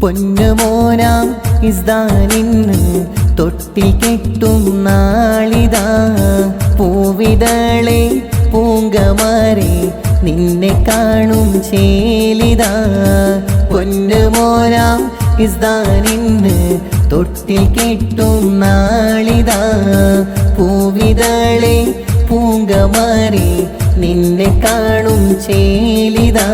പൊന്നുമോനാം ഇസ്ദാനിന്ന് തൊട്ടിൽ കെട്ടും നാളിതാ. പൂവിതളെ പൂങ്കമാരെ നിന്നെ കാണും ചേലിതാ. പൊന്നുമോനാം ഇസ്ദാനിന്ന് തൊട്ടിൽ കെട്ടും നാളിതാ. പൂവിതളെ പൂങ്കമാരെ നിന്നെ കാണും ചേലിതാ.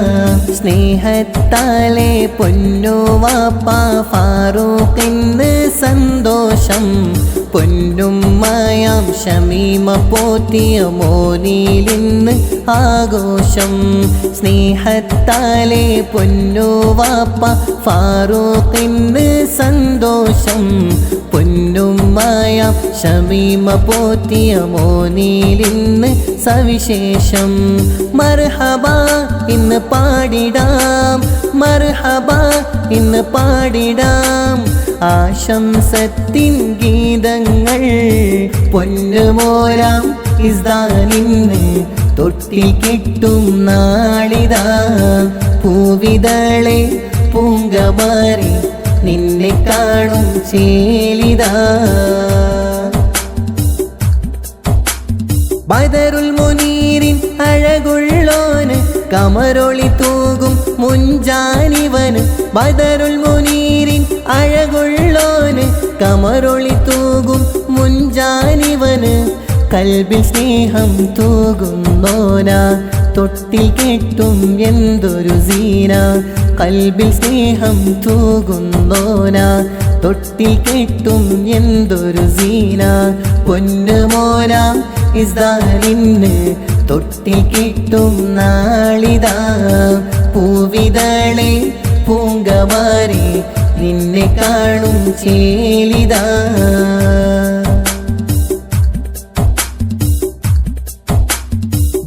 സ്നേഹത്താലെ പൊന്നുവാപ്പ ഫാറൂഖിന് സന്തോഷം. പൊന്നുമ്മയാം ഷമീമ പോറ്റിയ മോനിലിന്ന് ആഘോഷം. സ്നേഹത്താലെ പൊന്നുവാപ്പ ഫാറൂഖിന് സന്തോഷം. പൊന്നുമ്മയാം ഷമീമ പോറ്റിയ മോനിലിന്ന് സവിശേഷം. മർഹബ ഇന്ന് പാടിടാം, മർഹബ ഇന്ന് പാടിടാം ആശംസത്തിൻ ഗീതങ്ങൾ. പൊന്നുമോനാം ഇസ്ദാനിന്ന് തൊട്ടിൽ കെട്ടും നാളിതാ. പൂവിതളെ പൂങ്കമാരെ നിന്നെ കാണും ചേലിതാ. ബദറുൽ മുനീറിൻ അഴകുള്ളോന് കമറൊളി തൂകും മുഞ്ചാനിവന്. ബദറുൽ മുനീറിൻ അഴകുള്ളോന് കമറൊളി തൂകും മുഞ്ചാനിവന്. കൽബിൽ സ്നേഹം തൂകുന്നോന തൊട്ടിൽ കെട്ടും എന്തൊരു സീന. കൽബിൽ സ്നേഹം തൂകുന്നോന തൊട്ടിൽ കെട്ടും എന്തൊരു സീന. പൊന്നുമോനാം ഇസ്ദാനിന്ന് തൊട്ടിൽ കെട്ടും നാളിതാ. പൂവിതളെ പൂങ്കമാരെ നിന്നെ കാണും ചേലിതാ.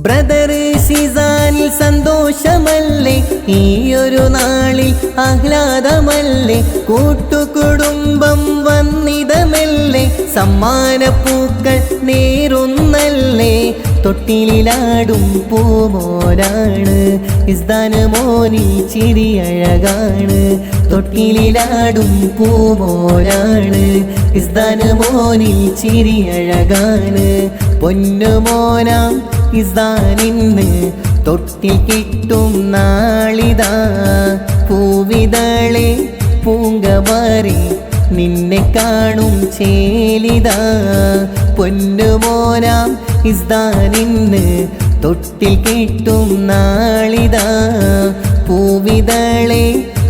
ബ്രദർ സിസാനിൽ സന്തോഷമല്ലേ, ഈയൊരു നാളിൽ ആഹ്ലാദമല്ലേ. കൂട്ടുകുടുംബം വന്നിതമല്ലേ, സമ്മാനപ്പൂക്കൾ നേരുന്നല്ലേ. തൊട്ടിലാടും പൂമോനാണ് ഇസ്ദാന് മോനി ചിരിയഴകാണ്. തൊട്ടിലാടും പൂമോനാണ് ഇസ്ദാന് മോനി ചിരിയഴകാണ്. പൊന്നുമോനാം ഇസ്ദാനിന്ന് തൊട്ടിൽ കെട്ടും നാളിതാ. പൂവിതളെ പൂങ്കമാരെ നിന്നെ കാണും ചേലിതാ. പൊന്നുമോനാം ഇസ്ദാനിന്ന് തൊട്ടിൽ കെട്ടും നാളിതാ. പൂവിതളെ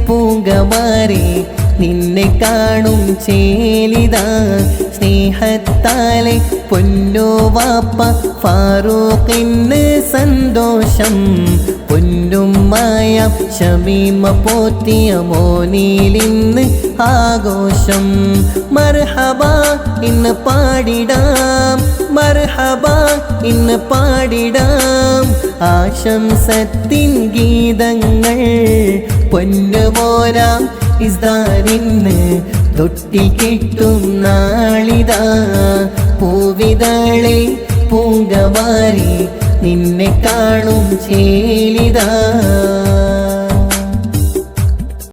പൂങ്കമാരെ നിന്നെ കാണും ചേലിതാ. സ്നേഹത്താലെ പൊന്നുവാപ്പ ഫാറൂഖിന് സന്തോഷം. പൊന്നുമ്മയാം ഷമീമ പോറ്റിയ മോനിലിന്ന് ആഘോഷം. മർഹബ ഇന്ന് പാടിടാം, മർഹബ ഇന്ന് പാടിടാം ആശംസത്തിൻ ഗീതങ്ങൾ. പൊന്നുമോനാം ഇസ്ദാനിന്ന് തൊട്ടിൽ കെട്ടും നാളിതാ. പൂവിതളെ പൂങ്കമാരെ നിന്നെ കാണും ചേലിതാ.